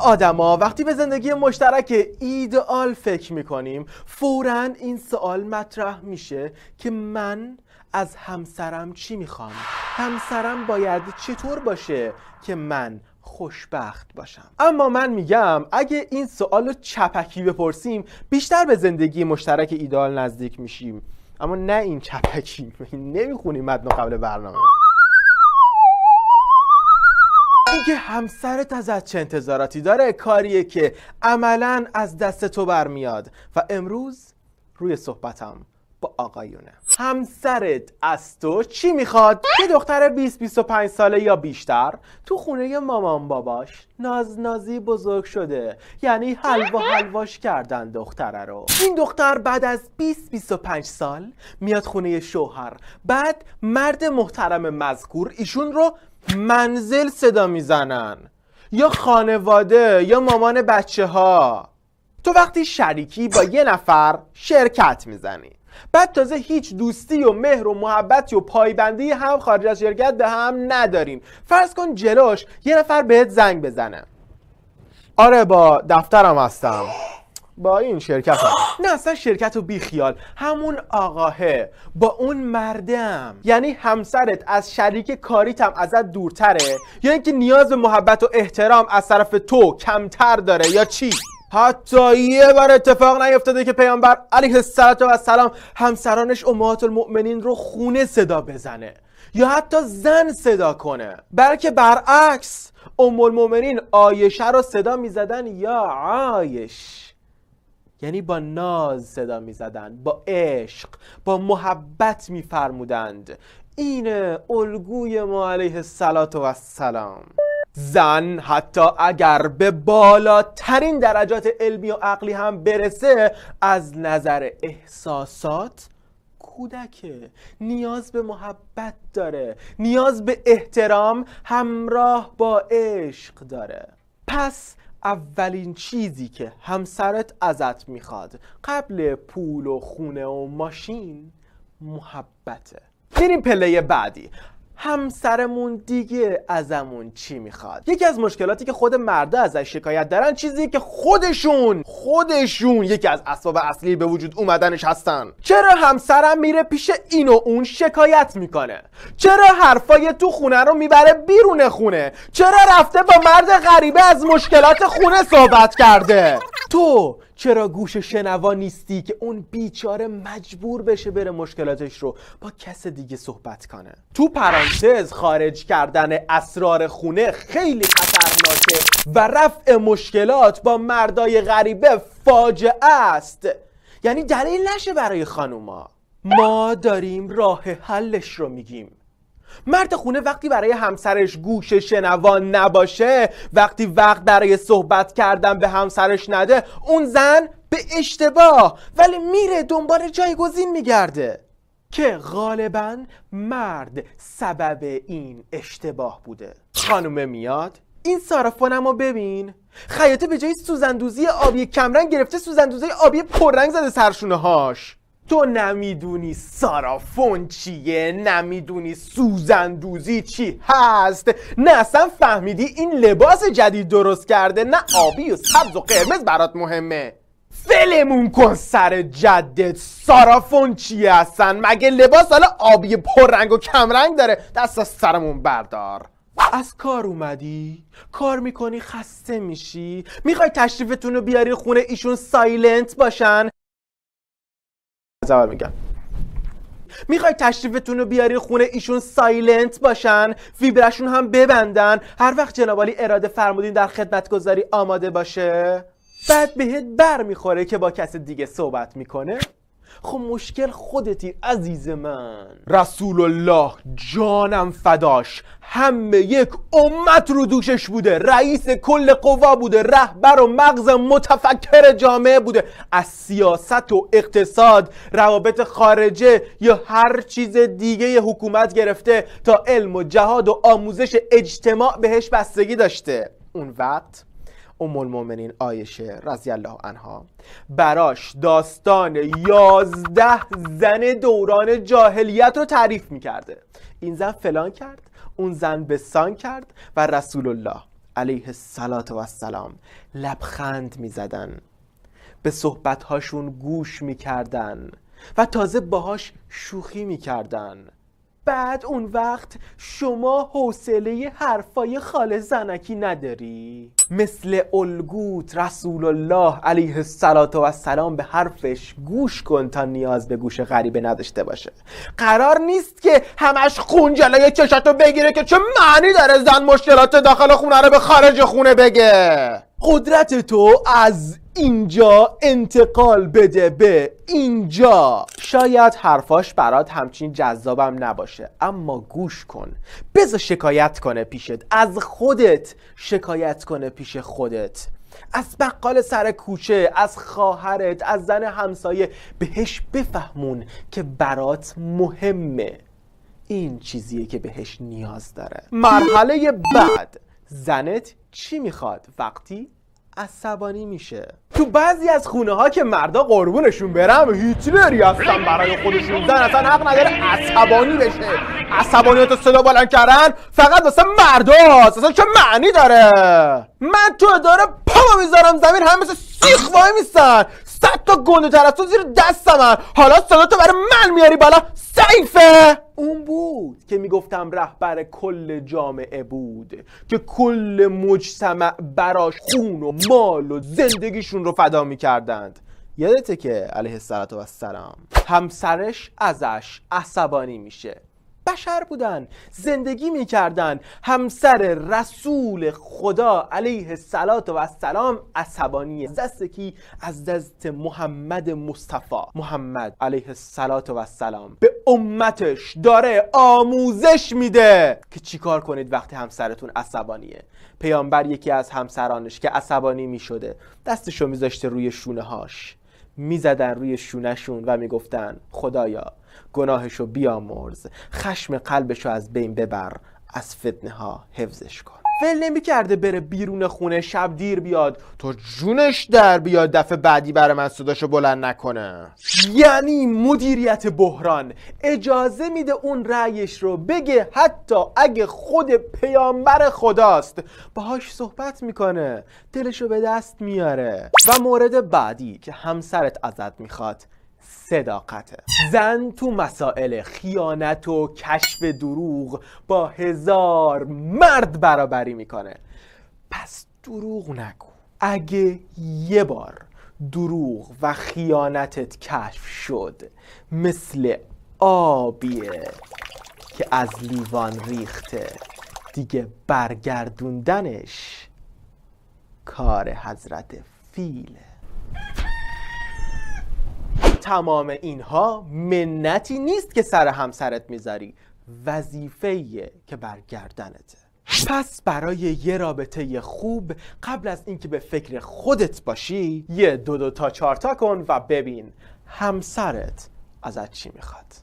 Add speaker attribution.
Speaker 1: آدما وقتی به زندگی مشترک ایدئال فکر میکنیم فوراً این سوال مطرح میشه که من از همسرم چی میخوام؟ همسرم باید چطور باشه که من خوشبخت باشم؟ اما من میگم اگه این سوال رو چپکی بپرسیم بیشتر به زندگی مشترک ایدئال نزدیک میشیم. اما نه این چپکی، نمیخونیم متن قبل برنامه. اینکه همسرت ازت چه انتظاراتی داره کاریه که عملاً از دست تو برمیاد و امروز روی صحبتم با آقایونه. همسرت از تو چی میخواد؟ یه دختر 20-25 ساله یا بیشتر تو خونه مامان باباش نازنازی بزرگ شده، یعنی حلواش کردن دختره رو. این دختر بعد از 20-25 سال میاد خونه شوهر، بعد مرد محترم مذکور ایشون رو منزل صدا میزنن، یا خانواده یا مامان بچه ها. تو وقتی شریکی با یه نفر شرکت میزنی، بعد تازه هیچ دوستی و مهر و محبتی و پایبندی هم خارج از شرکت به هم نداریم. فرض کن جلوش یه نفر بهت زنگ بزنه، آره با دفترم هستم، با این شرکت هم. نه اصلا شرکت رو بی خیال، همون آقاهه با اون مردم. یعنی همسرت از شریک کاریتم ازت دورتره، یا اینکه نیاز به محبت و احترام از طرف تو کمتر داره، یا چی؟ حتی یه بار اتفاق نیفتاده که پیامبر علیه السلام همسرانش امهات المؤمنین رو خونه صدا بزنه یا حتی زن صدا کنه، بلکه برعکس ام المؤمنین عایشه رو صدا میزدن یا عایش، یعنی با ناز صدا میزدن، با عشق، با محبت میفرمودند. اینه الگوی ما علیه السلام. زن حتی اگر به بالاترین درجات علمی و عقلی هم برسه، از نظر احساسات کودکه، نیاز به محبت داره، نیاز به احترام همراه با عشق داره. پس اولین چیزی که همسرت ازت میخواد قبل پول و خونه و ماشین محبته. بریم پله بعدی. همسرمون دیگه ازمون چی میخواد؟ یکی از مشکلاتی که خود مردا ازش شکایت دارن چیزی که خودشون یکی از اسباب اصلی به وجود اومدنش هستن. چرا همسرم میره پیش این و اون شکایت میکنه؟ چرا حرفای تو خونه رو میبره بیرون خونه؟ چرا رفته با مرد غریبه از مشکلات خونه صحبت کرده؟ تو چرا گوش شنوا نیستی که اون بیچاره مجبور بشه بره مشکلاتش رو با کس دیگه صحبت کنه؟ تو پرانتز خارج کردن اسرار خونه خیلی خطرناکه و رفع مشکلات با مردای غریبه فاجعه است. یعنی دلیل نشه برای خانوما. ما داریم راه حلش رو میگیم. مرد خونه وقتی برای همسرش گوش شنوا نباشه، وقتی وقت برای صحبت کردن به همسرش نده، اون زن به اشتباه ولی میره دنبال جایگزین میگرده که غالباً مرد سبب این اشتباه بوده. خانومه میاد، این صرافانمو ببین، خیاطه به جای سوزندوزی آبی کمرنگ گرفته سوزندوزی آبی پررنگ زده سرشونه هاش. تو نمیدونی صرافون چیه، نمیدونی سوزندوزی چی هست، نه اصلا فهمیدی این لباس جدید درست کرده، نه آبی و سبز و قرمز برات مهمه. فلمون کن سر جدت، صرافون چیه اصلا؟ مگه لباس حالا آبی پررنگ و کمرنگ داره؟ دست از سرمون بردار. از کار اومدی؟ کار میکنی خسته میشی؟ میخوای تشریفتون رو بیاری خونه ایشون سایلنت باشن؟ میخوای تشریفتون رو بیاری خونه ایشون سایلنت باشن، ویبرشون هم ببندن، هر وقت جنابالی اراده فرمودین در خدمتگذاری آماده باشه؟ بعد بهت بر میخوره که با کس دیگه صحبت میکنه؟ خب مشکل خودتی عزیز من. رسول الله جانم فداش، همه یک امت رو دوشش بوده، رئیس کل قوا بوده، رهبر و مغز متفکر جامعه بوده، از سیاست و اقتصاد، روابط خارجه یا هر چیز دیگه حکومت گرفته تا علم و جهاد و آموزش اجتماع بهش بستگی داشته. اون وقت ام المؤمنین عایشه رضی الله عنها براش داستان 11 زن دوران جاهلیت رو تعریف میکرده. این زن فلان کرد، اون زن بسان کرد و رسول الله علیه السلام لبخند میزدن، به صحبتهاشون گوش میکردن و تازه باهاش شوخی میکردن. بعد اون وقت شما حوصله حرفای خاله زنکی نداری؟ مثل الگوت رسول الله علیه السلام به حرفش گوش کن تا نیاز به گوش غریبه نداشته باشه. قرار نیست که همش خون جلوی چشاتو بگیره که چه معنی داره زن مشکلات داخل خونه رو به خارج خونه بگه. قدرت تو از اینجا انتقال بده به اینجا. شاید حرفاش برات همچین جذابم نباشه، اما گوش کن. بذار شکایت کنه پیشت، از خودت شکایت کنه پیش خودت، از بقال سر کوچه، از خواهرت، از زن همسایه. بهش بفهمون که برات مهمه، این چیزیه که بهش نیاز داره. مرحله بعد، زنت چی میخواد وقتی عصبانی میشه؟ تو بعضی از خونه ها که مردا قربونشون برم هیتلری هستن برای خودشون، زن اصلا حق نداره عصبانی بشه. عصبانیت رو صدا بلند کردن فقط واسه مرداست، اصلا چه معنی داره؟ من تو اداره پامو میذارم زمین، همه مثل سیخ وای میستن، 100 تا گنده تر از تو زیر دستمن، حالا صدا تو برای من میاری بالا؟ سیفه. اون بود که میگفتم رهبر کل جامعه بود که کل مجتمع براش خون و مال و زندگیشون رو فدا میکردند. یادته که علیه السلام همسرش ازش عصبانی میشه. بشر بودن، زندگی میکردن. همسر رسول خدا علیه السلام عصبانیه. دست کی؟ از دست محمد مصطفی. محمد علیه السلام به امتش داره آموزش میده که چیکار کنید وقتی همسرتون عصبانیه. پیامبر یکی از همسرانش که عصبانی میشده دستشو میذاشته روی شونه هاش، میزدن روی شونهشون و میگفتن خدایا گناهشو بیامرز، خشم قلبشو از بین ببر، از فتنه ها حفظش کن. ول نمی کرده بره بیرون خونه شب دیر بیاد تا جونش در بیاد دفعه بعدی برای من صداشو بلند نکنه. یعنی مدیریت بحران. اجازه میده اون رأیش رو بگه حتی اگه خود پیامبر خداست، باهاش صحبت میکنه، دلشو به دست میاره. و مورد بعدی که همسرت ازت میخواد صداقته. زن تو مسائل خیانت و کشف دروغ با 1000 مرد برابری میکنه. پس دروغ نگو. اگه یه بار دروغ و خیانتت کشف شد، مثل آبیه که از لیوان ریخته، دیگه برگردوندنش کار حضرت فیله. تمام اینها منتی نیست که سر همسرت میذاری، وظیفه‌ایه که برگردنته. پس برای یه رابطه خوب قبل از اینکه به فکر خودت باشی، یه 2 تا 4 تا کن و ببین همسرت ازت چی میخواد.